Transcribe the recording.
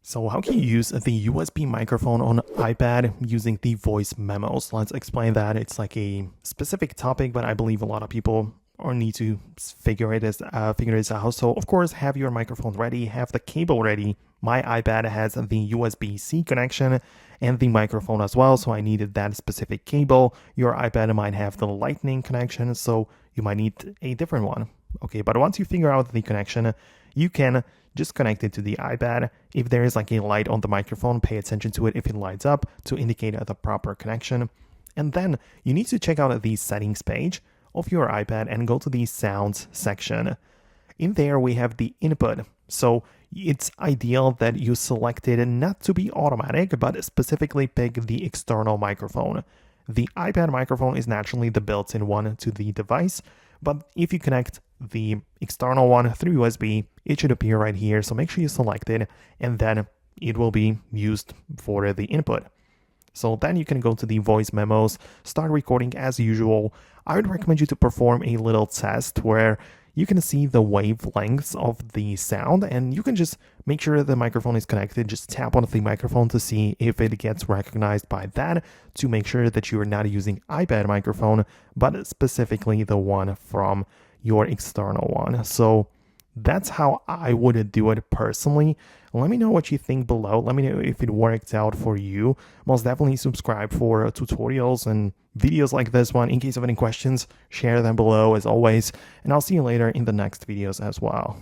So how can you use the USB microphone on iPad using the voice memos? Let's explain that. It's like a specific topic, but I believe a lot of people or need to figure this out. So of course, have your microphone ready, have the cable ready. My iPad has the USB-C connection and the microphone as well, so I needed that specific cable. Your iPad might have the lightning connection, so you might need a different one. Okay, but once you figure out the connection, you can just connect it to the iPad. If there is like a light on the microphone, pay attention to it if it lights up to indicate the proper connection. And then you need to check out the settings page of your iPad and go to the sounds section. In there, we have the input. So it's ideal that you select it not to be automatic, but specifically pick the external microphone. The iPad microphone is naturally the built-in one to the device, but if you connect the external one through USB, it should appear right here. So make sure you select it, and then it will be used for the input. So then you can go to the voice memos, start recording as usual. I would recommend you to perform a little test where you can see the wavelengths of the sound, and you can just make sure the microphone is connected. Just tap on the microphone to see if it gets recognized by that, to make sure that you are not using iPad microphone, but specifically the one from your external one. So that's how I would do it personally. Let me know what you think below. Let me know if it worked out for you. Most definitely subscribe for tutorials and videos like this one. In case of any questions, share them below as always. And I'll see you later in the next videos as well.